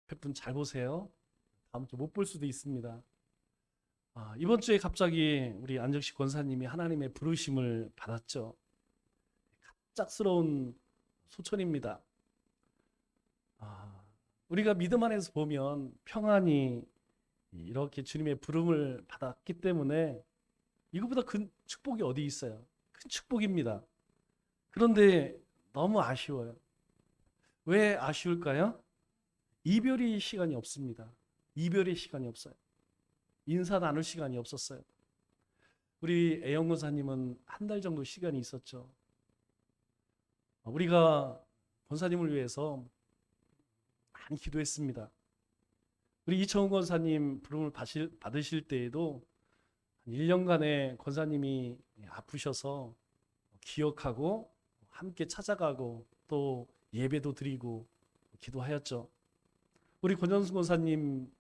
옆에 분 잘 보세요. 다음 주 못 볼 수도 있습니다. 이번 주에 갑자기 우리 안정식 권사님이 하나님의 부르심을 받았죠. 갑작스러운 소천입니다. 우리가 믿음 안에서 보면 평안히 이렇게 주님의 부름을 받았기 때문에 이거보다 큰 축복이 어디 있어요? 큰 축복입니다. 그런데 너무 아쉬워요. 왜 아쉬울까요? 이별의 시간이 없습니다. 이별의 시간이 없어요. 인사 나눌 시간이 없었어요. 우리 애영 권사님은 한 달 정도 시간이 있었죠. 우리가 권사님을 위해서 많이 기도했습니다. 우리 이청훈 권사님 부름을 받으실 때에도 1년간의 권사님이 아프셔서 기억하고 함께 찾아가고 또 예배도 드리고 기도하였죠. 우리 권현수 권사님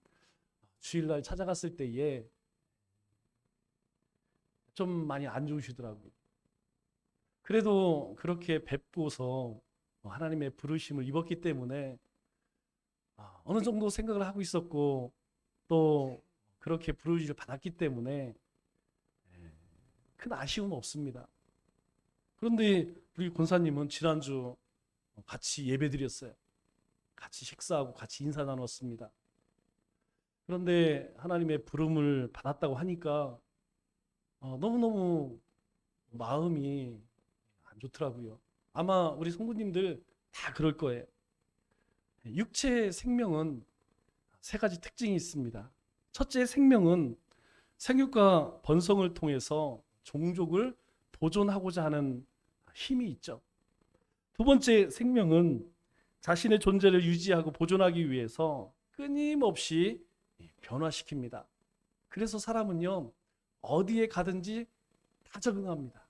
주일날 찾아갔을 때에 좀 많이 안 좋으시더라고요. 그래도 그렇게 뵙고서 하나님의 부르심을 입었기 때문에 어느 정도 생각을 하고 있었고 또 그렇게 부르심을 받았기 때문에 큰 아쉬움은 없습니다. 그런데 우리 권사님은 지난주 같이 예배 드렸어요. 같이 식사하고 같이 인사 나눴습니다. 그런데 하나님의 부름을 받았다고 하니까 너무너무 마음이 안 좋더라고요. 아마 우리 성도님들 다 그럴 거예요. 육체의 생명은 세 가지 특징이 있습니다. 첫째, 생명은 생육과 번성을 통해서 종족을 보존하고자 하는 힘이 있죠. 두 번째, 생명은 자신의 존재를 유지하고 보존하기 위해서 끊임없이 변화시킵니다. 그래서 사람은요, 어디에 가든지 다 적응합니다.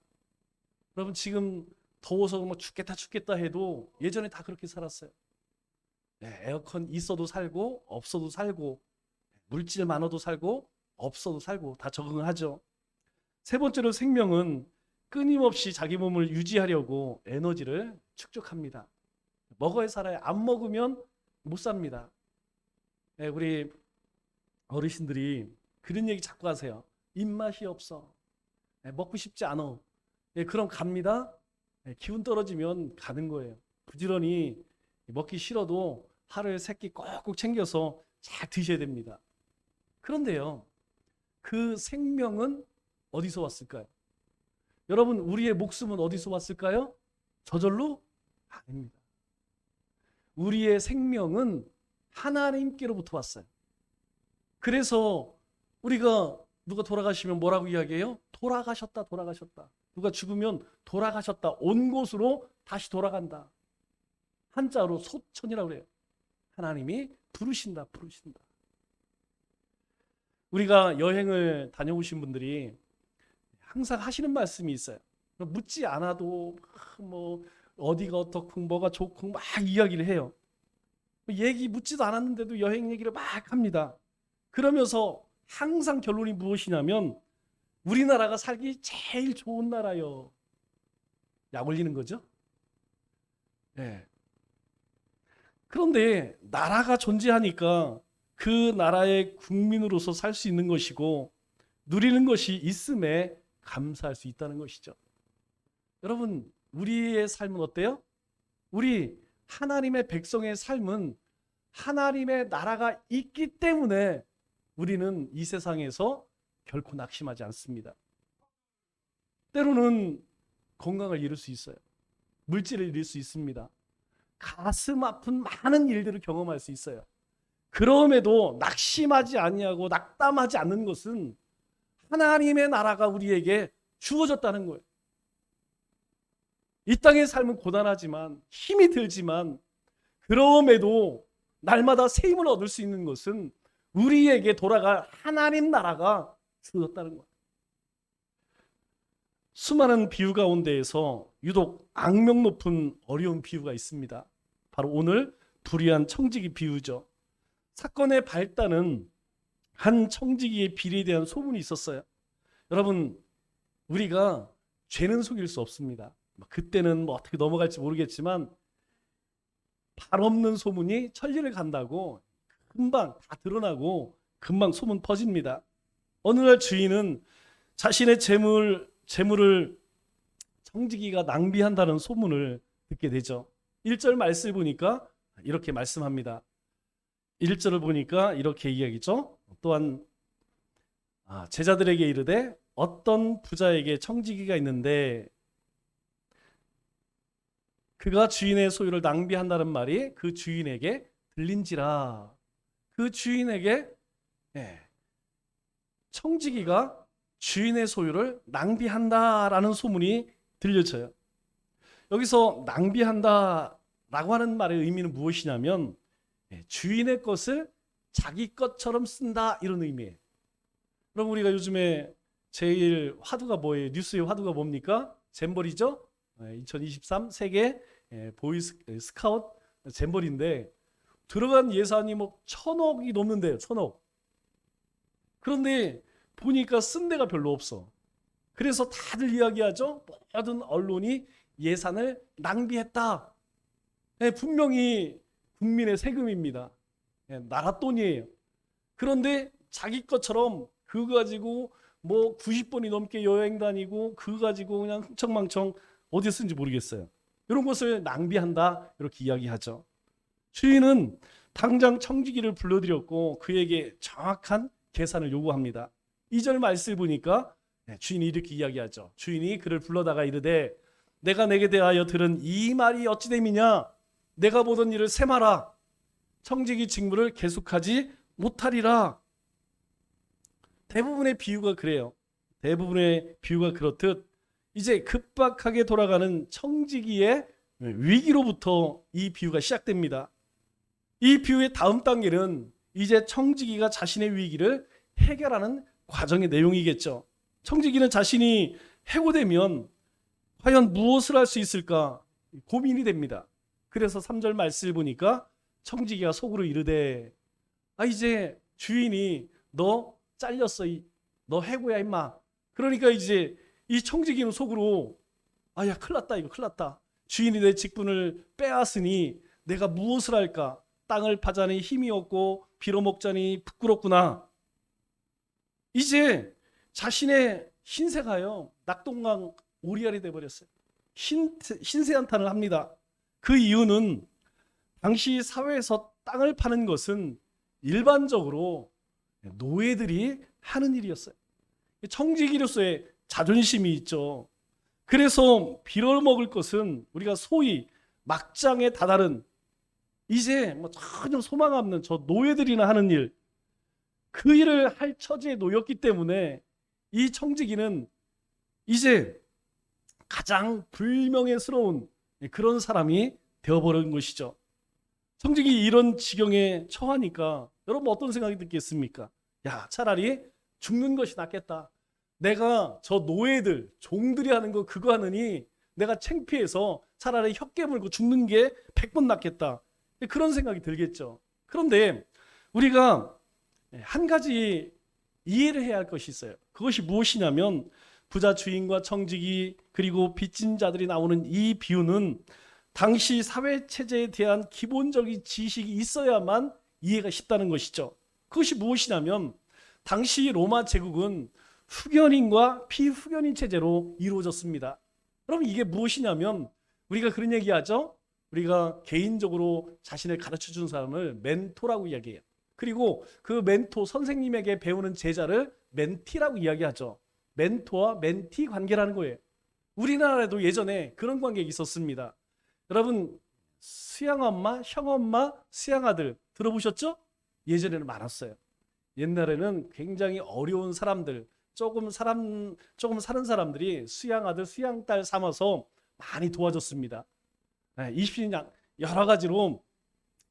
여러분, 지금 더워서 뭐 죽겠다 해도 예전에 다 그렇게 살았어요. 에어컨 있어도 살고 없어도 살고, 물질 많아도 살고 없어도 살고 다 적응하죠. 세 번째로, 생명은 끊임없이 자기 몸을 유지하려고 에너지를 축적합니다. 먹어야 살아요. 안 먹으면 못 삽니다. 우리 어르신들이 그런 얘기 자꾸 하세요. 입맛이 없어. 먹고 싶지 않아. 그럼 갑니다. 기운 떨어지면 가는 거예요. 부지런히 먹기 싫어도 하루에 세 끼 꼭꼭 챙겨서 잘 드셔야 됩니다. 그런데요, 그 생명은 어디서 왔을까요? 여러분, 우리의 목숨은 어디서 왔을까요? 저절로? 아닙니다. 우리의 생명은 하나님께로부터 왔어요. 그래서 우리가 누가 돌아가시면 뭐라고 이야기해요? 돌아가셨다. 누가 죽으면 돌아가셨다. 온 곳으로 다시 돌아간다. 한자로 소천이라고 그래요. 하나님이 부르신다. 우리가 여행을 다녀오신 분들이 항상 하시는 말씀이 있어요. 묻지 않아도 뭐 어디가 어떻고 뭐가 좋고 막 이야기를 해요. 얘기 묻지도 않았는데도 여행 얘기를 막 합니다. 그러면서 항상 결론이 무엇이냐면 우리나라가 살기 제일 좋은 나라요. 약 올리는 거죠. 네. 그런데 나라가 존재하니까 그 나라의 국민으로서 살 수 있는 것이고 누리는 것이 있음에 감사할 수 있다는 것이죠. 여러분, 우리의 삶은 어때요? 우리 하나님의 백성의 삶은 하나님의 나라가 있기 때문에 우리는 이 세상에서 결코 낙심하지 않습니다. 때로는 건강을 잃을 수 있어요. 물질을 잃을 수 있습니다. 가슴 아픈 많은 일들을 경험할 수 있어요. 그럼에도 낙심하지 아니하고 낙담하지 않는 것은 하나님의 나라가 우리에게 주어졌다는 거예요. 이 땅의 삶은 고단하지만 힘이 들지만 그럼에도 날마다 새 힘을 얻을 수 있는 것은 우리에게 돌아갈 하나님 나라가 주어졌다는 거예요. 수많은 비유 가운데에서 유독 악명 높은 어려운 비유가 있습니다. 바로 오늘 불의한 청지기 비유죠. 사건의 발단은 한 청지기의 비리에 대한 소문이 있었어요. 여러분, 우리가 죄는 속일 수 없습니다. 그때는 뭐 어떻게 넘어갈지 모르겠지만 발 없는 소문이 천리를 간다고 금방 다 드러나고 금방 소문 퍼집니다. 어느 날 주인은 자신의 재물을 청지기가 낭비한다는 소문을 듣게 되죠. 1절 말씀을 보니까 이렇게 말씀합니다. 1절을 보니까 이렇게 이야기죠. 또한 제자들에게 이르되 어떤 부자에게 청지기가 있는데 그가 주인의 소유를 낭비한다는 말이 그 주인에게 들린지라. 그 주인에게 청지기가 주인의 소유를 낭비한다라는 소문이 들려져요. 여기서 낭비한다라고 하는 말의 의미는 무엇이냐면 주인의 것을 자기 것처럼 쓴다 이런 의미예요. 그럼 우리가 요즘에 제일 화두가 뭐예요? 뉴스의 화두가 뭡니까? 잼버리죠? 2023 세계 보이스카웃 잼버리인데 들어간 예산이 뭐 1,000억이 넘는데요. 1,000억. 그런데 보니까 쓴 데가 별로 없어. 그래서 다들 이야기하죠. 모든 언론이 예산을 낭비했다. 분명히 국민의 세금입니다. 나라 돈이에요. 그런데 자기 것처럼 그거 가지고 뭐 90번이 넘게 여행 다니고 그거 가지고 그냥 흥청망청 어디에 쓰는지 모르겠어요. 이런 것을 낭비한다 이렇게 이야기하죠. 주인은 당장 청지기를 불러들였고 그에게 정확한 계산을 요구합니다. 2절 말씀을 보니까 주인이 이렇게 이야기하죠. 주인이 그를 불러다가 이르되 내가 내게 대하여 들은 이 말이 어찌 됨이냐. 내가 보던 일을 세마라. 청지기 직무를 계속하지 못하리라. 대부분의 비유가 그래요. 대부분의 비유가 그렇듯 이제 급박하게 돌아가는 청지기의 위기로부터 이 비유가 시작됩니다. 이 비유의 다음 단계는 이제 청지기가 자신의 위기를 해결하는 과정의 내용이겠죠. 청지기는 자신이 해고되면 과연 무엇을 할 수 있을까 고민이 됩니다. 그래서 3절 말씀을 보니까 청지기가 속으로 이르되 이제 주인이 너 잘렸어. 너 해고야 임마. 그러니까 이제 이 청지기는 속으로 야 큰일 났다 이거 큰일 났다. 주인이 내 직분을 빼앗으니 내가 무엇을 할까. 땅을 파자니 힘이 없고 빌어먹자니 부끄럽구나. 이제 자신의 신세가요 낙동강 오리알이 돼버렸어요. 신세한탄을 합니다. 그 이유는 당시 사회에서 땅을 파는 것은 일반적으로 노예들이 하는 일이었어요. 청지기로서의 자존심이 있죠. 그래서 빌어먹을 것은 우리가 소위 막장에 다다른 이제 뭐 전혀 소망 없는 저 노예들이나 하는 일, 그 일을 할 처지에 놓였기 때문에 이 청지기는 이제 가장 불명예스러운 그런 사람이 되어버린 것이죠. 청지기 이런 지경에 처하니까 여러분 어떤 생각이 들겠습니까? 차라리 죽는 것이 낫겠다. 내가 저 노예들, 종들이 하는 거 그거 하느니 내가 창피해서 차라리 혀 깨물고 죽는 게 100번 낫겠다. 그런 생각이 들겠죠. 그런데 우리가 한 가지 이해를 해야 할 것이 있어요. 그것이 무엇이냐면 부자 주인과 청지기 그리고 빚진 자들이 나오는 이 비유는 당시 사회체제에 대한 기본적인 지식이 있어야만 이해가 쉽다는 것이죠. 그것이 무엇이냐면 당시 로마 제국은 후견인과 피후견인 체제로 이루어졌습니다. 그럼 이게 무엇이냐면 우리가 그런 얘기하죠. 우리가 개인적으로 자신을 가르쳐주는 사람을 멘토라고 이야기해요. 그리고 그 멘토 선생님에게 배우는 제자를 멘티라고 이야기하죠. 멘토와 멘티 관계라는 거예요. 우리나라에도 예전에 그런 관계가 있었습니다. 여러분 수양엄마, 형엄마, 수양아들 들어보셨죠? 예전에는 많았어요. 옛날에는 굉장히 어려운 사람들, 조금 사는 사람들이 수양아들, 수양딸 삼아서 많이 도와줬습니다. 입신양 여러 가지로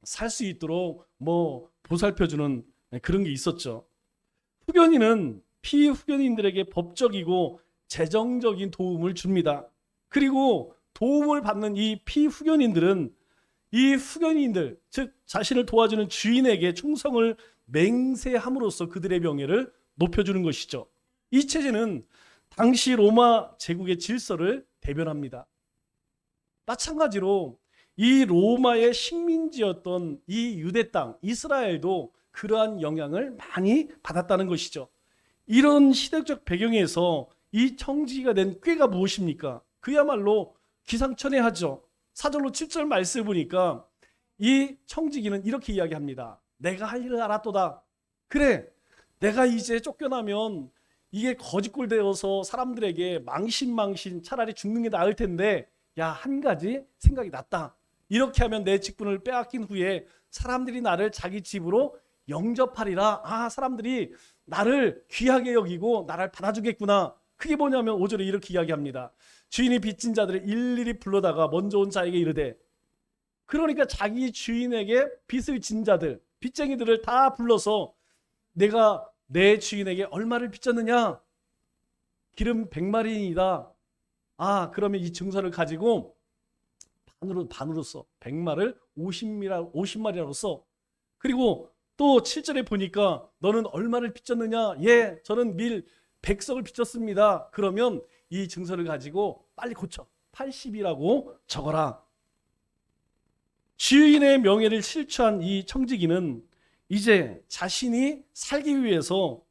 살 수 있도록 뭐 보살펴주는 그런 게 있었죠. 후견인은 피후견인들에게 법적이고 재정적인 도움을 줍니다. 그리고 도움을 받는 이 피후견인들은 이 후견인들, 즉 자신을 도와주는 주인에게 충성을 맹세함으로써 그들의 명예를 높여주는 것이죠. 이 체제는 당시 로마 제국의 질서를 대변합니다. 마찬가지로 이 로마의 식민지였던 이 유대 땅 이스라엘도 그러한 영향을 많이 받았다는 것이죠. 이런 시대적 배경에서 이 청지기가 낸 꾀가 무엇입니까? 그야말로 기상천외하죠. 사절로 7절 말씀을 보니까 이 청지기는 이렇게 이야기합니다. 내가 할 일을 알았도다. 그래, 내가 이제 쫓겨나면 이게 거짓골 되어서 사람들에게 망신 차라리 죽는 게 나을 텐데, 야, 한 가지 생각이 났다. 이렇게 하면 내 직분을 빼앗긴 후에 사람들이 나를 자기 집으로 영접하리라. 아, 사람들이 나를 귀하게 여기고 나를 받아주겠구나. 그게 뭐냐면 5절에 이렇게 이야기합니다. 주인이 빚진 자들을 일일이 불러다가 먼저 온 자에게 이르되, 그러니까 자기 주인에게 빚을 진 자들, 빚쟁이들을 다 불러서 내가 내 주인에게 얼마를 빚졌느냐? 기름 100마리이다. 아, 그러면 이 증서를 가지고 반으로 써. 100마를 50마리라고 써. 그리고 또 7절에 보니까 너는 얼마를 빚졌느냐? 예, 저는 밀 100석을 빚졌습니다. 그러면 이 증서를 가지고 빨리 고쳐. 80이라고 적어라. 주인의 명예를 실추한 이 청지기는 이제 자신이 살기 위해서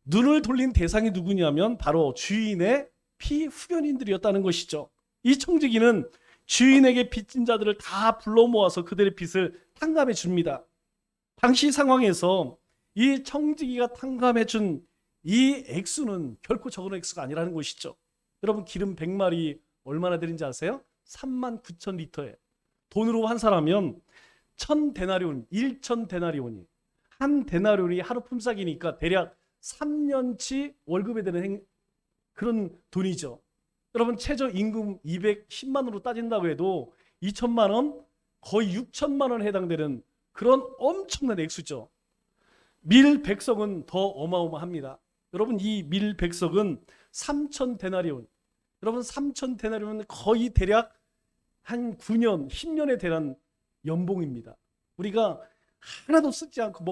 눈을 돌린 대상이 누구냐면 바로 주인의 피후견인들이었다는 것이죠. 이 청지기는 주인에게 빚진 자들을 다 불러 모아서 그들의 빚을 탕감해 줍니다. 당시 상황에서 이 청지기가 탕감해 준 이 액수는 결코 적은 액수가 아니라는 것이죠. 여러분, 기름 100마리 얼마나 들인지 아세요? 39,000리터에 돈으로 환산하면 1000데나리온, 1000데나리온이, 한 데나리온이 하루 품삯이니까 대략 3년치 월급에 되는 그런 돈이죠. 여러분, 최저임금 210만 원으로 따진다고 해도 2천만 원, 거의 6천만 원에 해당되는 그런 엄청난 액수죠. 밀 100석은 더 어마어마합니다. 여러분, 이 밀 100석은 3,000데나리온. 여러분, 3,000데나리온은 거의 대략 한 9년, 10년에 대한 연봉입니다. 우리가 하나도 쓰지 않고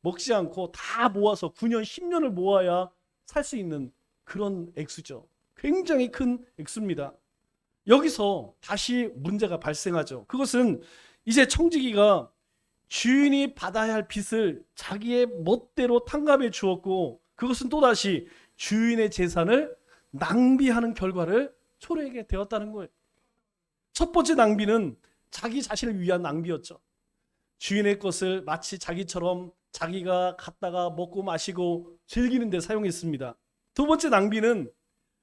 먹지 않고 다 모아서 9년, 10년을 모아야 살 수 있는 그런 액수죠. 굉장히 큰 액수입니다. 여기서 다시 문제가 발생하죠. 그것은 이제 청지기가 주인이 받아야 할 빚을 자기의 멋대로 탕감해 주었고, 그것은 또다시 주인의 재산을 낭비하는 결과를 초래하게 되었다는 거예요. 첫 번째 낭비는 자기 자신을 위한 낭비였죠. 주인의 것을 마치 자기처럼 자기가 갖다가 먹고 마시고 즐기는 데 사용했습니다. 두 번째 낭비는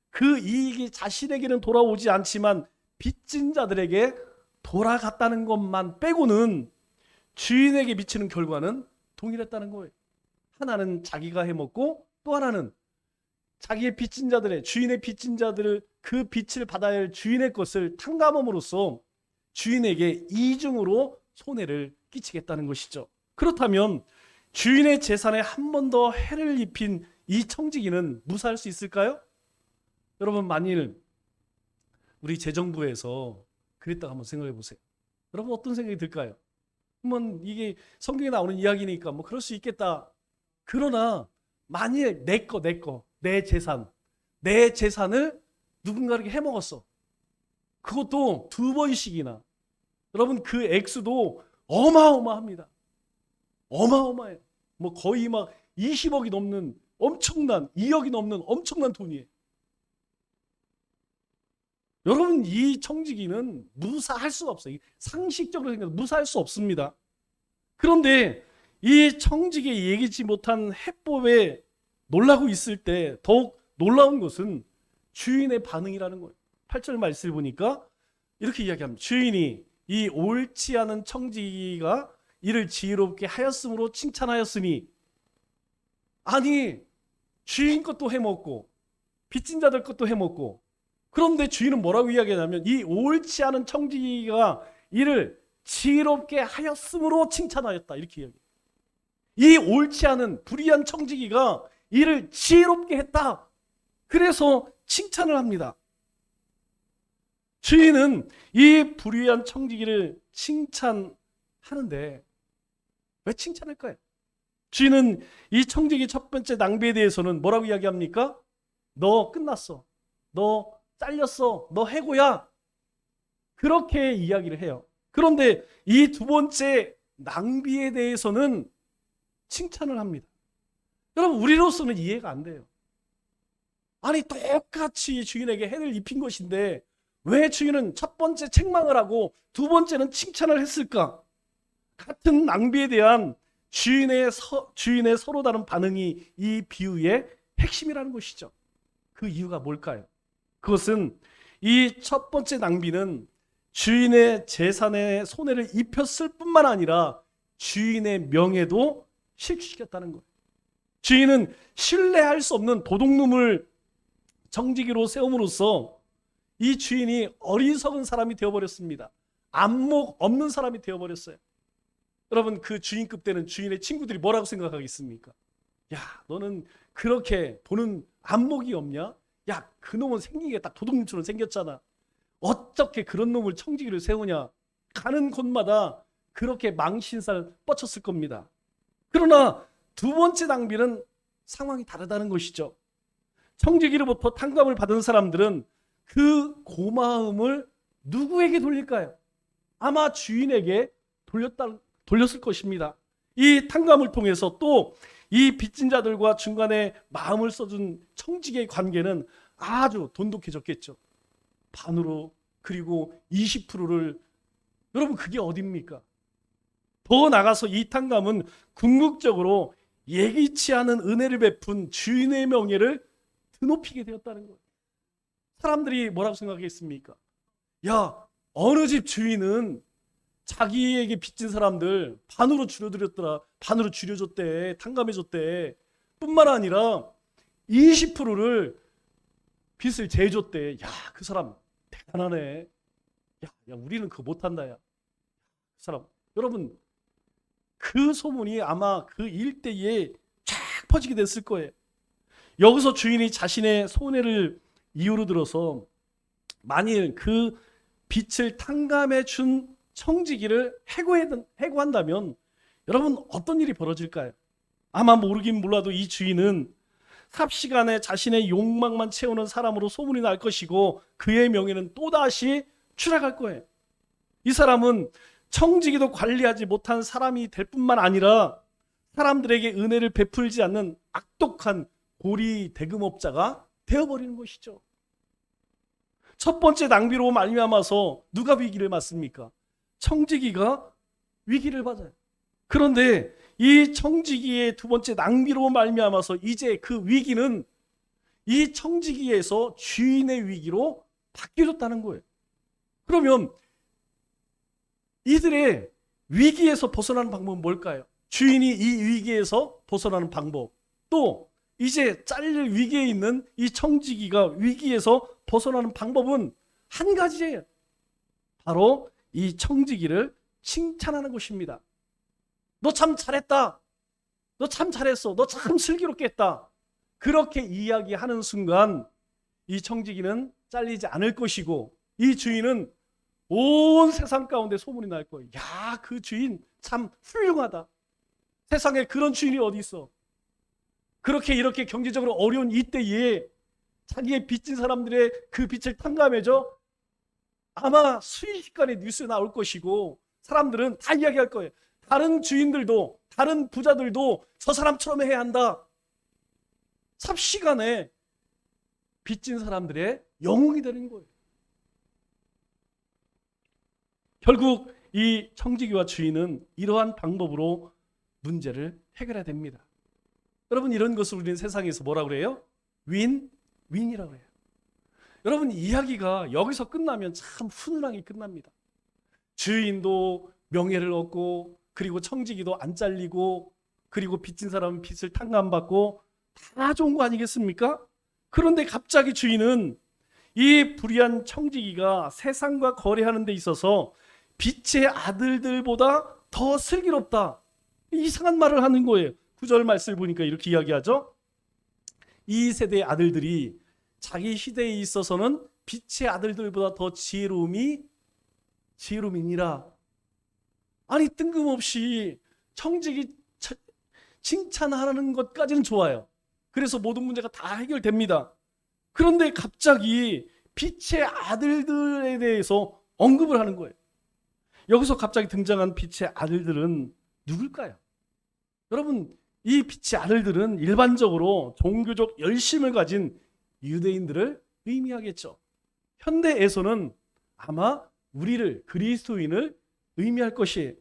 그 이익이 자신에게는 돌아오지 않지만 빚진 자들에게 돌아갔다는 것만 빼고는 주인에게 미치는 결과는 동일했다는 거예요. 하나는 자기가 해먹고 또 하나는 자기의 빚진 자들의, 주인의 빚진 자들을 그 빚을 받아야 할 주인의 것을 탕감함으로써 주인에게 이중으로 손해를 끼치겠다는 것이죠. 그렇다면 주인의 재산에 한 번 더 해를 입힌 이 청지기는 무사할 수 있을까요? 여러분, 만일 우리 재정부에서 그랬다고 한번 생각해 보세요. 여러분, 어떤 생각이 들까요? 한번 이게 성경에 나오는 이야기니까 뭐 그럴 수 있겠다. 그러나 만일 내 재산을 누군가에게 해먹었어. 그것도 2번씩이나. 여러분, 그 액수도 어마어마합니다. 어마어마해요. 뭐 거의 막 20억이 넘는 2억이 넘는 엄청난 돈이에요. 여러분, 이 청지기는 무사할 수가 없어요. 상식적으로 생각해서 무사할 수 없습니다. 그런데 이 청지기에 예기치 못한 해법에 놀라고 있을 때 더욱 놀라운 것은 주인의 반응이라는 거예요. 8절 말씀을 보니까 이렇게 이야기합니다. 주인이 이 옳지 않은 청지기가 이를 지혜롭게 하였으므로 칭찬하였으니. 아니, 주인 것도 해먹고 빚진 자들 것도 해먹고, 그런데 주인은 뭐라고 이야기하냐면 이 옳지 않은 청지기가 이를 지혜롭게 하였으므로 칭찬하였다, 이렇게 이야기해요. 이 옳지 않은 불의한 청지기가 이를 지혜롭게 했다, 그래서 칭찬을 합니다. 주인은 이 불의한 청지기를 칭찬하는데 왜 칭찬할까요? 주인은 이 청지기 첫 번째 낭비에 대해서는 뭐라고 이야기합니까? 너 끝났어, 너 잘렸어, 너 해고야, 그렇게 이야기를 해요. 그런데 이 두 번째 낭비에 대해서는 칭찬을 합니다. 여러분, 우리로서는 이해가 안 돼요. 아니, 똑같이 주인에게 해를 입힌 것인데 왜 주인은 첫 번째 책망을 하고 두 번째는 칭찬을 했을까? 같은 낭비에 대한 주인의 서로 다른 반응이 이 비유의 핵심이라는 것이죠. 그 이유가 뭘까요? 그것은 이 첫 번째 낭비는 주인의 재산에 손해를 입혔을 뿐만 아니라 주인의 명예도 실추시켰다는 거예요. 주인은 신뢰할 수 없는 도둑놈을 정직이로 세움으로써 이 주인이 어리석은 사람이 되어버렸습니다. 안목 없는 사람이 되어버렸어요. 여러분, 그 주인급 때는 주인의 친구들이 뭐라고 생각하겠습니까? 야, 너는 그렇게 보는 안목이 없냐? 야, 그놈은 생긴 게 딱 도둑놈처럼 생겼잖아. 어떻게 그런 놈을 청지기로 세우냐? 가는 곳마다 그렇게 망신살 뻗쳤을 겁니다. 그러나 두 번째 낭비는 상황이 다르다는 것이죠. 청지기로부터 탕감을 받은 사람들은 그 고마움을 누구에게 돌릴까요? 아마 주인에게 돌렸을 것입니다. 이 탕감을 통해서 또 이 빚진 자들과 중간에 마음을 써준 청지기의 관계는 아주 돈독해졌겠죠. 반으로, 그리고 20%를, 여러분, 그게 어딥니까? 더 나가서 이 탕감은 궁극적으로 예기치 않은 은혜를 베푼 주인의 명예를 드높이게 되었다는 거예요. 사람들이 뭐라고 생각했습니까? 야, 어느 집 주인은 자기에게 빚진 사람들 반으로 줄여드렸더라. 반으로 줄여줬대. 탕감해줬대. 뿐만 아니라 20%를 빚을 재줬대. 야, 그 사람 대단하네. 야, 우리는 그거 못한다. 야, 그 사람. 여러분, 그 소문이 아마 그 일대에 쫙 퍼지게 됐을 거예요. 여기서 주인이 자신의 손해를 이유로 들어서 만일 그 빚을 탕감해 준 청지기를 해고한다면 여러분, 어떤 일이 벌어질까요? 아마 모르긴 몰라도 이 주인은 삽시간에 자신의 욕망만 채우는 사람으로 소문이 날 것이고 그의 명예는 또다시 추락할 거예요. 이 사람은 청지기도 관리하지 못한 사람이 될 뿐만 아니라 사람들에게 은혜를 베풀지 않는 악독한 고리 대금업자가 되어버리는 것이죠. 첫 번째 낭비로 말미암아서 누가 위기를 맞습니까? 청지기가 위기를 맞아요. 그런데 이 청지기의 두 번째 낭비로 말미암아서 이제 그 위기는 이 청지기에서 주인의 위기로 바뀌어졌다는 거예요. 그러면 이들의 위기에서 벗어나는 방법은 뭘까요? 주인이 이 위기에서 벗어나는 방법, 또 이제 잘릴 위기에 있는 이 청지기가 위기에서 벗어나는 방법은 한 가지예요. 바로 이 청지기를 칭찬하는 것입니다. 너 참 잘했다. 너 참 잘했어. 너 참 슬기롭게 했다. 그렇게 이야기하는 순간 이 청지기는 잘리지 않을 것이고 이 주인은 온 세상 가운데 소문이 날 거예요. 야, 그 주인 참 훌륭하다. 세상에 그런 주인이 어디 있어. 그렇게 이렇게 경제적으로 어려운 이때에 자기의 빚진 사람들의 그 빚을 탕감해줘. 아마 순식간에 뉴스에 나올 것이고 사람들은 다 이야기할 거예요. 다른 주인들도, 다른 부자들도 저 사람처럼 해야 한다. 삽시간에 빚진 사람들의 영웅이 되는 거예요. 결국 이 청지기와 주인은 이러한 방법으로 문제를 해결해야 됩니다. 여러분, 이런 것을 우리는 세상에서 뭐라고 그래요? 윈이라고 해요. 여러분, 이야기가 여기서 끝나면 참 훈훈하게 끝납니다. 주인도 명예를 얻고, 그리고 청지기도 안 잘리고, 그리고 빚진 사람은 빚을 탕감받고, 다 좋은 거 아니겠습니까? 그런데 갑자기 주인은 이 불의한 청지기가 세상과 거래하는 데 있어서 빚의 아들들보다 더 슬기롭다. 이상한 말을 하는 거예요. 9절 말씀을 보니까 이렇게 이야기하죠. 이 세대의 아들들이 자기 시대에 있어서는 빛의 아들들보다 더 지혜로움이니라. 아니, 뜬금없이 청지기 칭찬하는 것까지는 좋아요. 그래서 모든 문제가 다 해결됩니다. 그런데 갑자기 빛의 아들들에 대해서 언급을 하는 거예요. 여기서 갑자기 등장한 빛의 아들들은 누굴까요? 여러분, 이 빛의 아들들은 일반적으로 종교적 열심을 가진 유대인들을 의미하겠죠. 현대에서는 아마 우리를, 그리스도인을 의미할 것이에요.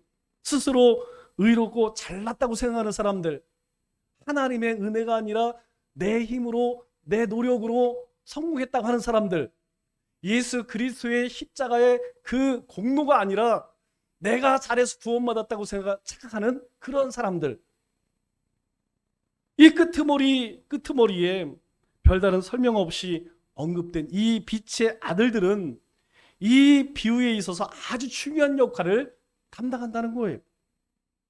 스스로 의롭고 잘났다고 생각하는 사람들, 하나님의 은혜가 아니라 내 힘으로, 내 노력으로 성공했다고 하는 사람들, 예수 그리스도의 십자가의 그 공로가 아니라 내가 잘해서 구원받았다고 착각하는 그런 사람들, 이 끄트머리에 별다른 설명 없이 언급된 이 빛의 아들들은 이 비유에 있어서 아주 중요한 역할을 담당한다는 거예요.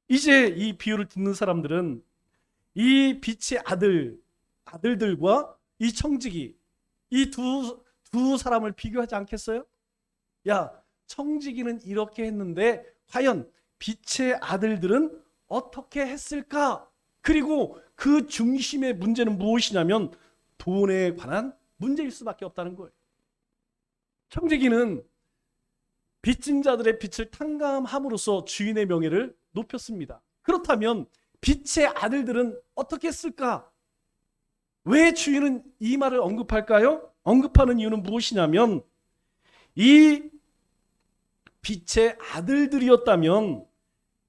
이제 이 비유를 듣는 사람들은 이 빛의 아들들과 이 청지기, 이 두 사람을 비교하지 않겠어요? 야, 청지기는 이렇게 했는데 과연 빛의 아들들은 어떻게 했을까? 그리고 그 중심의 문제는 무엇이냐면 돈에 관한 문제일 수밖에 없다는 거예요. 청지기는 빚진 자들의 빚을 탕감함으로써 주인의 명예를 높였습니다. 그렇다면 빛의 아들들은 어떻게 했을까? 왜 주인은 이 말을 언급할까요? 언급하는 이유는 무엇이냐면 이 빛의 아들들이었다면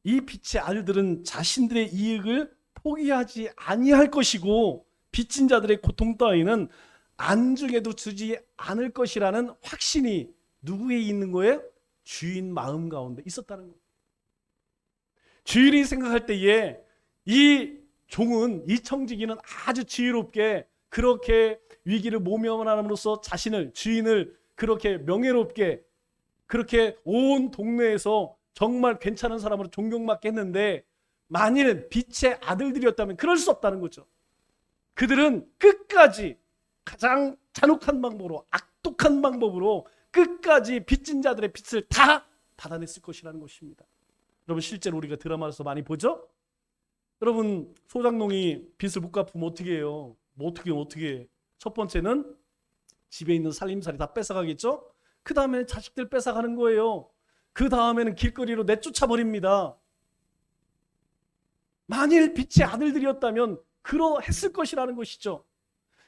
이 빛의 아들들은 자신들의 이익을 포기하지 아니할 것이고 빚진 자들의 고통 따위는 안중에도 두지 않을 것이라는 확신이 누구에 있는 거예요? 주인 마음 가운데 있었다는 거예요. 주인이 생각할 때에 이 종은, 이 청지기는 아주 지혜롭게 그렇게 위기를 모면함으로써 자신을, 주인을 그렇게 명예롭게, 그렇게 온 동네에서 정말 괜찮은 사람으로 존경받게 했는데 만일 빛의 아들들이었다면 그럴 수 없다는 거죠. 그들은 끝까지 가장 잔혹한 방법으로, 악독한 방법으로 끝까지 빚진 자들의 빚을 다 받아냈을 것이라는 것입니다. 여러분, 실제로 우리가 드라마에서 많이 보죠? 여러분, 소장농이 빚을 못 갚으면 어떻게 해요? 어떻게 해? 첫 번째는 집에 있는 살림살이 다 뺏어가겠죠? 그 다음에 자식들 뺏어가는 거예요. 그 다음에는 길거리로 내쫓아버립니다. 만일 빛의 아들들이었다면 그러했을 것이라는 것이죠.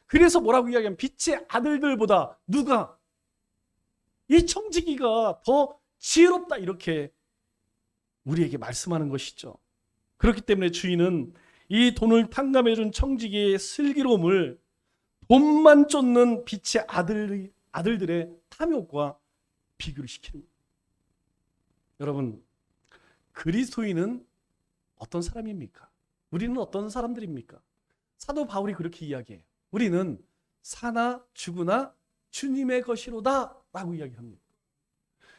그래서 뭐라고 이야기하면 빛의 아들들보다 누가? 이 청지기가 더 지혜롭다, 이렇게 우리에게 말씀하는 것이죠. 그렇기 때문에 주인은 이 돈을 탕감해준 청지기의 슬기로움을 돈만 쫓는 빛의 아들들의 탐욕과 비교를 시키는 거예요. 여러분, 그리스도인은 어떤 사람입니까? 우리는 어떤 사람들입니까? 사도 바울이 그렇게 이야기해요. 우리는 사나 죽으나 주님의 것이로다 라고 이야기합니다.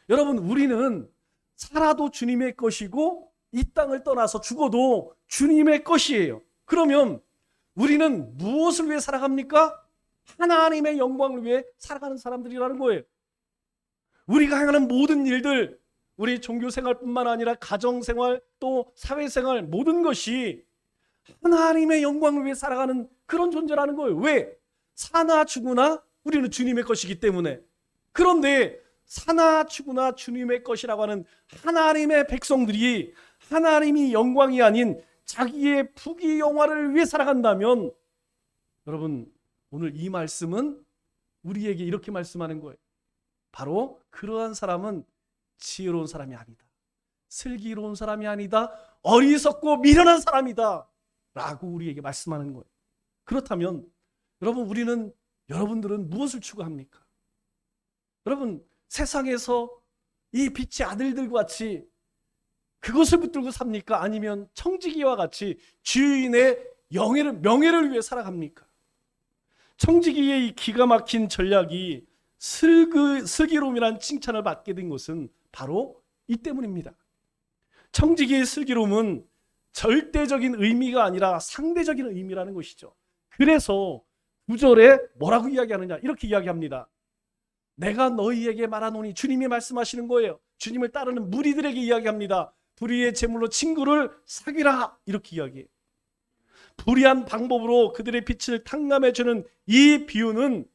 여러분, 우리는 살아도 주님의 것이고 이 땅을 떠나서 죽어도 주님의 것이에요. 그러면 우리는 무엇을 위해 살아갑니까? 하나님의 영광을 위해 살아가는 사람들이라는 거예요. 우리가 행하는 모든 일들, 우리 종교생활뿐만 아니라 가정생활 또 사회생활, 모든 것이 하나님의 영광을 위해 살아가는 그런 존재라는 거예요. 왜? 사나 죽으나 우리는 주님의 것이기 때문에. 그런데 사나 죽으나 주님의 것이라고 하는 하나님의 백성들이 하나님이 영광이 아닌 자기의 부귀영화를 위해 살아간다면, 여러분, 오늘 이 말씀은 우리에게 이렇게 말씀하는 거예요. 바로 그러한 사람은 지혜로운 사람이 아니다, 슬기로운 사람이 아니다, 어리석고 미련한 사람이다 라고 우리에게 말씀하는 거예요. 그렇다면 여러분, 여러분들은 무엇을 추구합니까? 여러분, 세상에서 이 빛의 아들들과 같이 그것을 붙들고 삽니까? 아니면 청지기와 같이 주인의 명예를 위해 살아갑니까? 청지기의 이 기가 막힌 전략이 슬기로움이라는 칭찬을 받게 된 것은 바로 이 때문입니다. 청지기의 슬기로움은 절대적인 의미가 아니라 상대적인 의미라는 것이죠. 그래서 9절에 뭐라고 이야기하느냐, 이렇게 이야기합니다. 내가 너희에게 말하노니, 주님이 말씀하시는 거예요. 주님을 따르는 무리들에게 이야기합니다. 불의의 제물로 친구를 사귀라, 이렇게 이야기해요. 불의한 방법으로 그들의 빛을 탕감해주는 이 비유는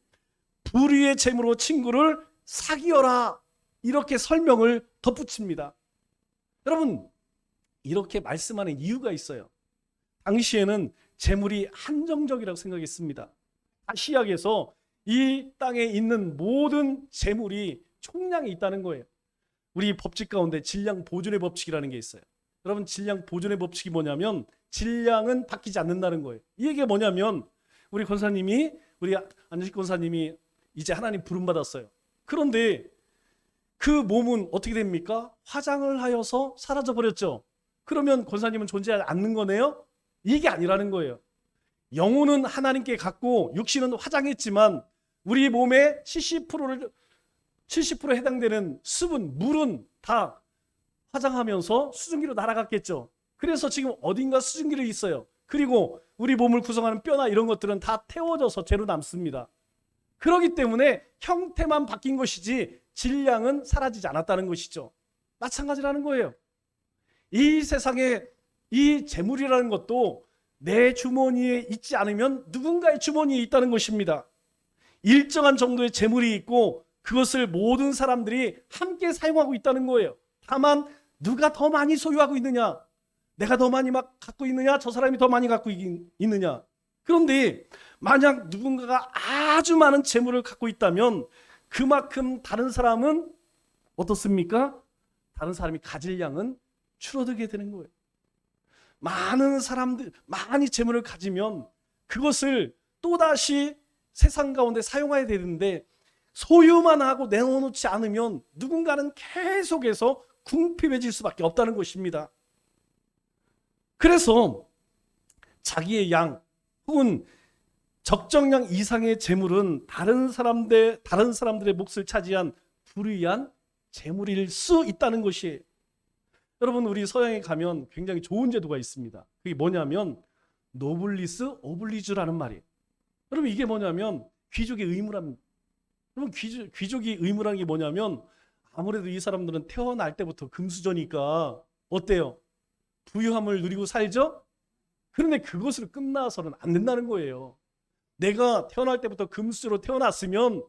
불의의 제물로 친구를 사귀어라, 이렇게 설명을 덧붙입니다. 여러분, 이렇게 말씀하는 이유가 있어요. 당시에는 재물이 한정적이라고 생각했습니다. 시약에서 이 땅에 있는 모든 재물이 총량이 있다는 거예요. 우리 법칙 가운데 질량 보존의 법칙이라는 게 있어요. 여러분, 질량 보존의 법칙이 뭐냐면 질량은 바뀌지 않는다는 거예요. 이 얘기가 뭐냐면 우리 권사님이, 우리 안주식 권사님이 이제 하나님 부름 받았어요. 그런데 그 몸은 어떻게 됩니까? 화장을 하여서 사라져 버렸죠. 그러면 권사님은 존재하지 않는 거네요? 이게 아니라는 거예요. 영혼은 하나님께 갔고 육신은 화장했지만 우리 몸의 70% 해당되는 수분, 물은 다 화장하면서 수증기로 날아갔겠죠. 그래서 지금 어딘가 수증기를 있어요. 그리고 우리 몸을 구성하는 뼈나 이런 것들은 다 태워져서 재로 남습니다. 그렇기 때문에 형태만 바뀐 것이지 질량은 사라지지 않았다는 것이죠. 마찬가지라는 거예요. 이 세상에 이 재물이라는 것도 내 주머니에 있지 않으면 누군가의 주머니에 있다는 것입니다. 일정한 정도의 재물이 있고 그것을 모든 사람들이 함께 사용하고 있다는 거예요. 다만 누가 더 많이 소유하고 있느냐, 내가 더 많이 막 갖고 있느냐, 저 사람이 더 많이 갖고 있느냐. 그런데 만약 누군가가 아주 많은 재물을 갖고 있다면 그만큼 다른 사람은 어떻습니까? 다른 사람이 가질 양은 줄어들게 되는 거예요. 많은 사람들, 많이 재물을 가지면 그것을 또다시 세상 가운데 사용해야 되는데 소유만 하고 내놓지 않으면 누군가는 계속해서 궁핍해질 수밖에 없다는 것입니다. 그래서 자기의 양 혹은 적정량 이상의 재물은 다른 사람들의 몫을 차지한 불의한 재물일 수 있다는 것이에요. 여러분, 우리 서양에 가면 굉장히 좋은 제도가 있습니다. 그게 뭐냐면 노블리스 오블리주라는 말이에요. 여러분, 이게 뭐냐면 귀족의 의무랍니다. 여러분, 귀족이 의무라는 게 뭐냐면 아무래도 이 사람들은 태어날 때부터 금수저니까 어때요? 부유함을 누리고 살죠? 그런데 그것으로 끝나서는 안 된다는 거예요. 내가 태어날 때부터 금수저로 태어났으면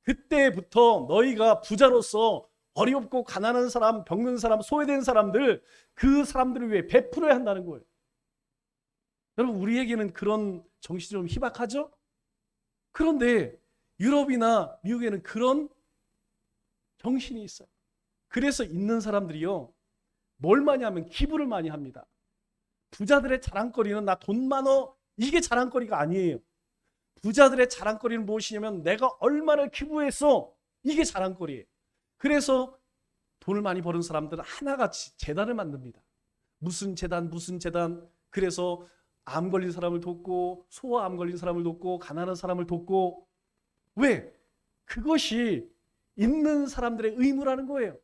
그때부터 너희가 부자로서 어렵고 가난한 사람, 병든 사람, 소외된 사람들, 그 사람들을 위해 베풀어야 한다는 거예요. 여러분, 우리에게는 그런 정신이 좀 희박하죠? 그런데 유럽이나 미국에는 그런 정신이 있어요. 그래서 있는 사람들이요, 뭘 많이 하면 기부를 많이 합니다. 부자들의 자랑거리는 나 돈 많어, 이게 자랑거리가 아니에요. 부자들의 자랑거리는 무엇이냐면 내가 얼마나 기부했어, 이게 자랑거리예요. 그래서 돈을 많이 버는 사람들은 하나같이 재단을 만듭니다. 무슨 재단 무슨 재단. 그래서 암 걸린 사람을 돕고 소아암 걸린 사람을 돕고 가난한 사람을 돕고. 왜? 그것이 있는 사람들의 의무라는 거예요.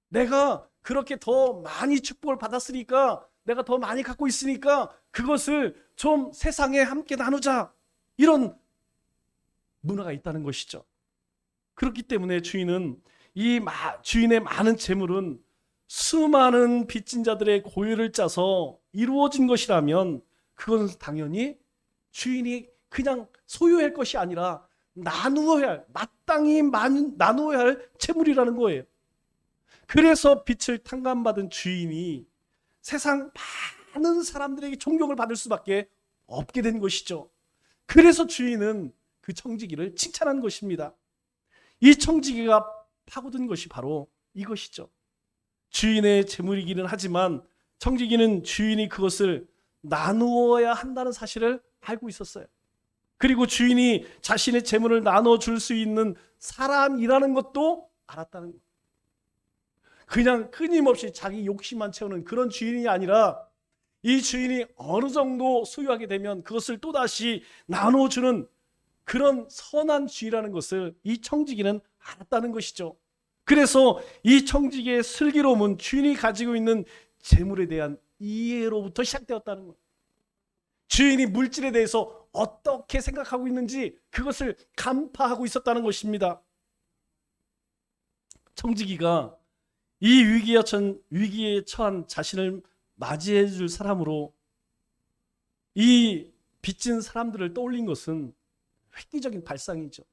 내가 그렇게 더 많이 축복을 받았으니까, 내가 더 많이 갖고 있으니까 그것을 좀 세상에 함께 나누자, 이런 문화가 있다는 것이죠. 그렇기 때문에 주인은 주인의 많은 재물은 수많은 빚진 자들의 고유를 짜서 이루어진 것이라면 그건 당연히 주인이 그냥 소유할 것이 아니라 마땅히 나누어야 할 재물이라는 거예요. 그래서 빚을 탕감받은 주인이 세상 많은 사람들에게 존경을 받을 수밖에 없게 된 것이죠. 그래서 주인은 그 청지기를 칭찬한 것입니다. 이 청지기가 파고든 것이 바로 이것이죠. 주인의 재물이기는 하지만 청지기는 주인이 그것을 나누어야 한다는 사실을 알고 있었어요. 그리고 주인이 자신의 재물을 나눠줄 수 있는 사람이라는 것도 알았다는 거예요. 그냥 끊임없이 자기 욕심만 채우는 그런 주인이 아니라 이 주인이 어느 정도 소유하게 되면 그것을 또다시 나눠주는 그런 선한 주인이라는 것을 이 청지기는 알았다는 것이죠. 그래서 이 청지기의 슬기로움은 주인이 가지고 있는 재물에 대한 이해로부터 시작되었다는 거예요. 주인이 물질에 대해서 어떻게 생각하고 있는지 그것을 간파하고 있었다는 것입니다. 청지기가 이 위기에 처한 자신을 맞이해 줄 사람으로 이 빚진 사람들을 떠올린 것은 획기적인 발상이죠.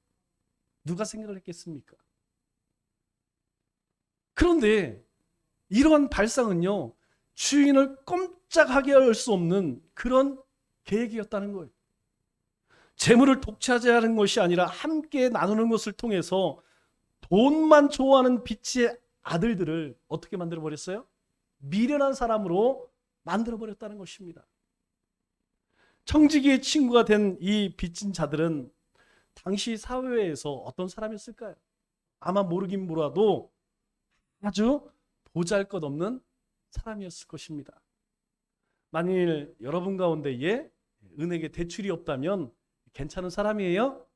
누가 생각을 했겠습니까? 그런데 이러한 발상은요, 주인을 꼼짝하게 할 수 없는 그런 계획이었다는 거예요. 재물을 독차지하는 것이 아니라 함께 나누는 것을 통해서 돈만 좋아하는 빚의 아들들을 어떻게 만들어 버렸어요? 미련한 사람으로 만들어 버렸다는 것입니다. 청지기의 친구가 된 이 빚진 자들은 당시 사회에서 어떤 사람이었을까요? 아마 모르긴 몰라도 아주 보잘것없는 사람이었을 것입니다. 만일 여러분 가운데에 은행에 대출이 없다면 괜찮은 사람이에요?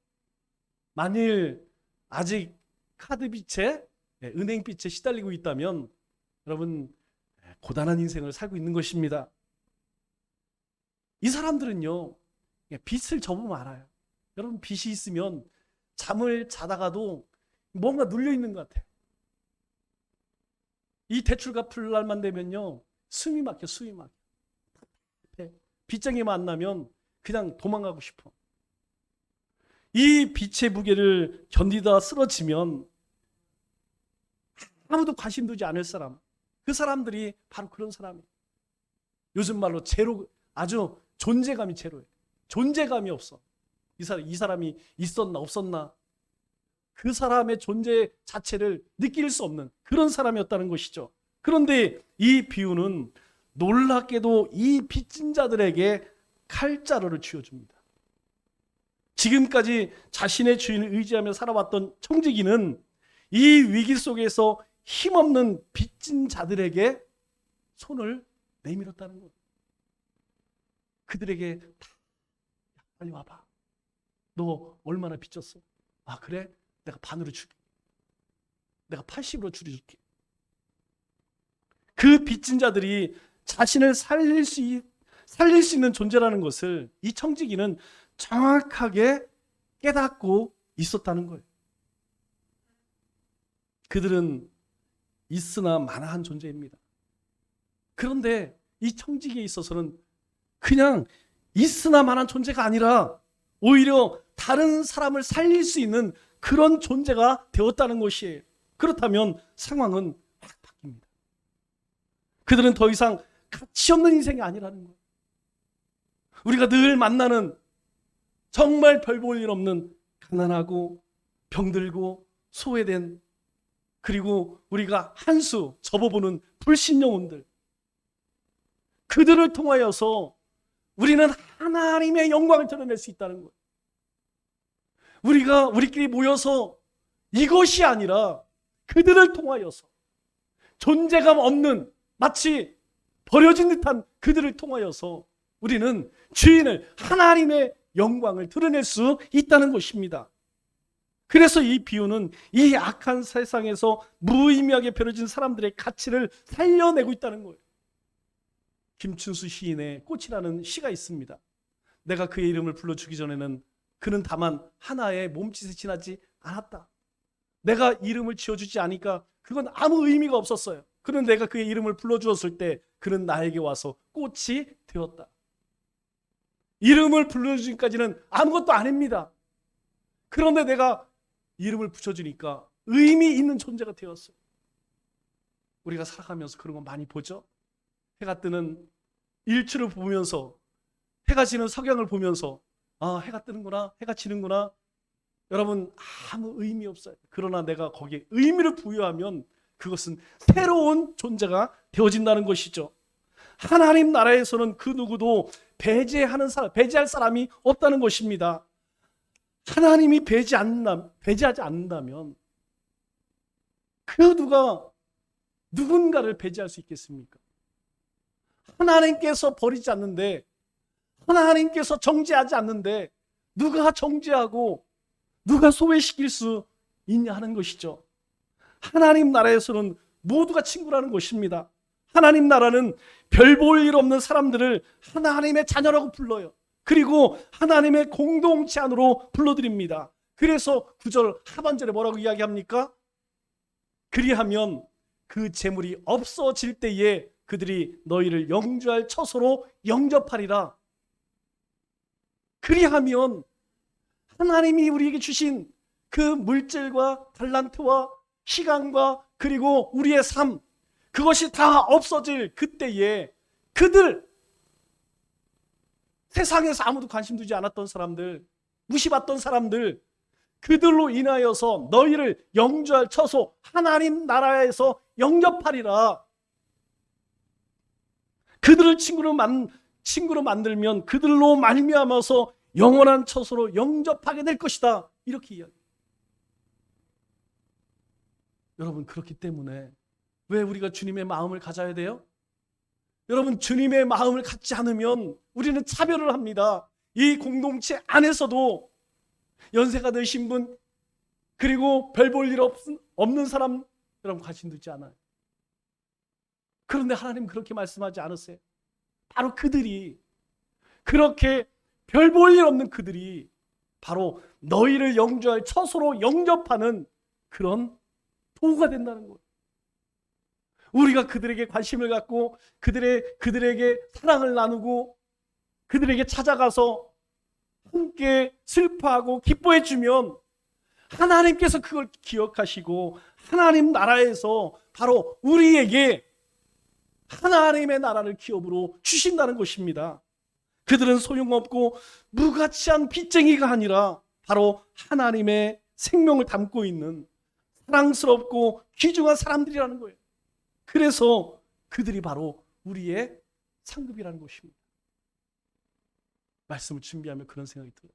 만일 아직 카드 빚에, 은행 빚에 시달리고 있다면 여러분 고단한 인생을 살고 있는 것입니다. 이 사람들은요, 빚을 접으면 알아요. 여러분, 빚이 있으면 잠을 자다가도 뭔가 눌려 있는 것 같아요. 이 대출 갚을 날만 되면요, 숨이 막혀. 빚쟁이 만나면 그냥 도망가고 싶어. 이 빚의 무게를 견디다 쓰러지면 아무도 관심 두지 않을 사람, 그 사람들이 바로 그런 사람이에요. 요즘 말로 제로, 아주 존재감이 제로예요. 존재감이 없어. 이 사람이 있었나 없었나, 그 사람의 존재 자체를 느낄 수 없는 그런 사람이었다는 것이죠. 그런데 이 비유는 놀랍게도 이 빚진 자들에게 칼자루를 쥐어줍니다. 지금까지 자신의 주인을 의지하며 살아왔던 청지기는 이 위기 속에서 힘없는 빚진 자들에게 손을 내밀었다는 거예요. 그들에게 빨리 와봐. 너 얼마나 빚졌어? 아 그래? 내가 반으로 줄게. 내가 80으로 줄여줄게. 그 빚진 자들이 자신을 살릴 수 있는 존재라는 것을 이 청지기는 정확하게 깨닫고 있었다는 거예요. 그들은 있으나 마나한 존재입니다. 그런데 이 청지기에 있어서는 그냥 있으나 마나한 존재가 아니라 오히려 다른 사람을 살릴 수 있는 그런 존재가 되었다는 것이에요. 그렇다면 상황은 확 바뀝니다. 그들은 더 이상 가치 없는 인생이 아니라는 거예요. 우리가 늘 만나는 정말 별 볼 일 없는 가난하고 병들고 소외된, 그리고 우리가 한 수 접어보는 불신 영혼들, 그들을 통하여서 우리는 하나님의 영광을 드러낼 수 있다는 거예요. 우리가 우리끼리 모여서 이것이 아니라 그들을 통하여서 존재감 없는, 마치 버려진 듯한 그들을 통하여서 우리는 주인을, 하나님의 영광을 드러낼 수 있다는 것입니다. 그래서 이 비유는 이 악한 세상에서 무의미하게 버려진 사람들의 가치를 살려내고 있다는 거예요. 김춘수 시인의 꽃이라는 시가 있습니다. 내가 그의 이름을 불러주기 전에는 그는 다만 하나의 몸짓에 지나지 않았다. 내가 이름을 지어주지 않으니까 그건 아무 의미가 없었어요. 그런데 내가 그의 이름을 불러주었을 때 그는 나에게 와서 꽃이 되었다. 이름을 불러주기까지는 아무것도 아닙니다. 그런데 내가 이름을 붙여주니까 의미 있는 존재가 되었어요. 우리가 살아가면서 그런 거 많이 보죠. 해가 뜨는 일출을 보면서, 해가 지는 석양을 보면서 아, 해가 뜨는구나, 해가 지는구나. 여러분, 아무 의미 없어요. 그러나 내가 거기에 의미를 부여하면 그것은 새로운 존재가 되어진다는 것이죠. 하나님 나라에서는 그 누구도 배제할 사람이 없다는 것입니다. 하나님이 배제하지 않는다면 그 누가 누군가를 배제할 수 있겠습니까? 하나님께서 버리지 않는데, 하나님께서 정죄하지 않는데 누가 정죄하고 누가 소외시킬 수 있냐 하는 것이죠. 하나님 나라에서는 모두가 친구라는 것입니다. 하나님 나라는 별 볼 일 없는 사람들을 하나님의 자녀라고 불러요. 그리고 하나님의 공동체 안으로 불러드립니다. 그래서 9절 하반절에 뭐라고 이야기합니까? 그리하면 그 재물이 없어질 때에 그들이 너희를 영주할 처소로 영접하리라. 그리하면 하나님이 우리에게 주신 그 물질과 달란트와 시간과 그리고 우리의 삶, 그것이 다 없어질 그때에 그들, 세상에서 아무도 관심 두지 않았던 사람들, 무시받던 사람들, 그들로 인하여서 너희를 영주할 처소 하나님 나라에서 영접하리라. 그들을 친구로 만들면 그들로 말미암아서 영원한 처소로 영접하게 될 것이다. 이렇게 이야기해요. 여러분, 그렇기 때문에 왜 우리가 주님의 마음을 가져야 돼요? 여러분, 주님의 마음을 갖지 않으면 우리는 차별을 합니다. 이 공동체 안에서도 연세가 드신 분, 그리고 별 볼 일 없는 사람, 여러분 관심 두지 않아요. 그런데 하나님 그렇게 말씀하지 않으세요. 바로 그들이, 그렇게 별 볼 일 없는 그들이 바로 너희를 영주할 처소로 영접하는 그런 도구가 된다는 거예요. 우리가 그들에게 관심을 갖고 그들에게 사랑을 나누고 그들에게 찾아가서 함께 슬퍼하고 기뻐해 주면 하나님께서 그걸 기억하시고 하나님 나라에서 바로 우리에게 하나님의 나라를 기업으로 주신다는 것입니다. 그들은 소용없고 무가치한 빚쟁이가 아니라 바로 하나님의 생명을 담고 있는 사랑스럽고 귀중한 사람들이라는 거예요. 그래서 그들이 바로 우리의 상급이라는 것입니다. 말씀을 준비하며 그런 생각이 들어요.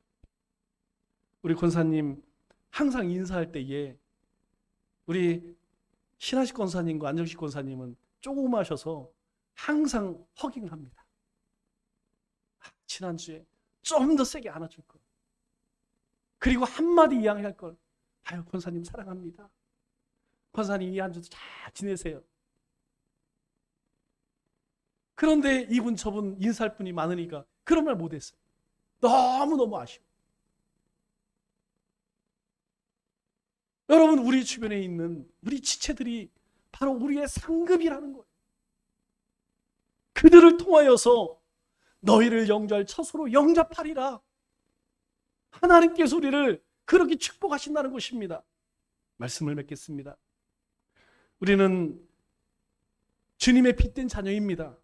우리 권사님 항상 인사할 때에 우리 신하식 권사님과 안정식 권사님은 조그마셔서 항상 허깅을 합니다. 지난주에 좀 더 세게 안아줄 걸. 그리고 한마디 이야기할 걸. 아유, 권사님 사랑합니다. 권사님 이 한 주도 잘 지내세요. 그런데 이분 저분 인사할 분이 많으니까 그런 말 못했어요. 너무너무 아쉬워. 여러분, 우리 주변에 있는 우리 지체들이 바로 우리의 상급이라는 거예요. 그들을 통하여서 너희를 영접할 처소로 영접하리라. 하나님께서 우리를 그렇게 축복하신다는 것입니다. 말씀을 맺겠습니다. 우리는 주님의 빚된 자녀입니다.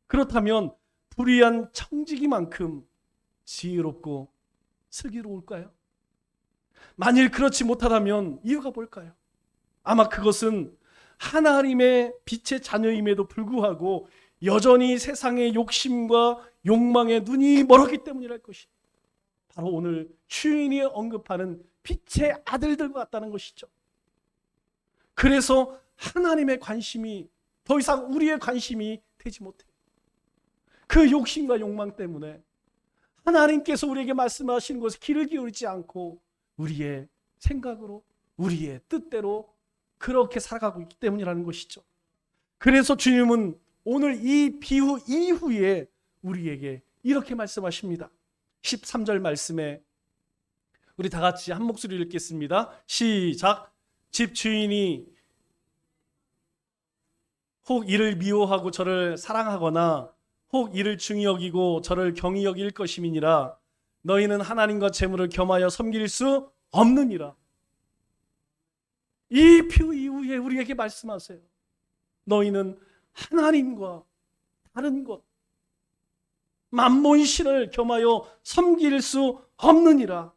그렇다면 불의한 청지기만큼 지혜롭고 슬기로울까요? 만일 그렇지 못하다면 이유가 뭘까요? 아마 그것은 하나님의 빛의 자녀임에도 불구하고 여전히 세상의 욕심과 욕망에 눈이 멀었기 때문이랄 것이죠. 바로 오늘 주인이 언급하는 빛의 아들들과 같다는 것이죠. 그래서 하나님의 관심이 더 이상 우리의 관심이 되지 못해요. 그 욕심과 욕망 때문에 하나님께서 우리에게 말씀하시는 것에 귀를 기울이지 않고 우리의 생각으로, 우리의 뜻대로 그렇게 살아가고 있기 때문이라는 것이죠. 그래서 주님은 오늘 이 비유 이후에 우리에게 이렇게 말씀하십니다. 13절 말씀에 우리 다 같이 한 목소리로 읽겠습니다. 시작. 집 주인이 혹 이를 미워하고 저를 사랑하거나 혹 이를 중히 여기고 저를 경히 여길 것임이니라. 너희는 하나님과 재물을 겸하여 섬길 수 없느니라. 이 비유 이후에 우리에게 말씀하세요. 너희는 하나님과 다른 것, 만몬신을 겸하여 섬길 수 없느니라.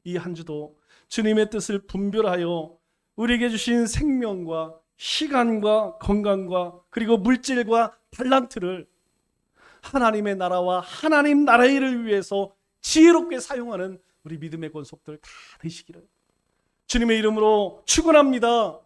이 한 주도 주님의 뜻을 분별하여 우리에게 주신 생명과 시간과 건강과 그리고 물질과 달란트를 하나님의 나라와 하나님 나라의 일을 위해서 지혜롭게 사용하는 우리 믿음의 권속들 다 되시기를 주님의 이름으로 축원합니다.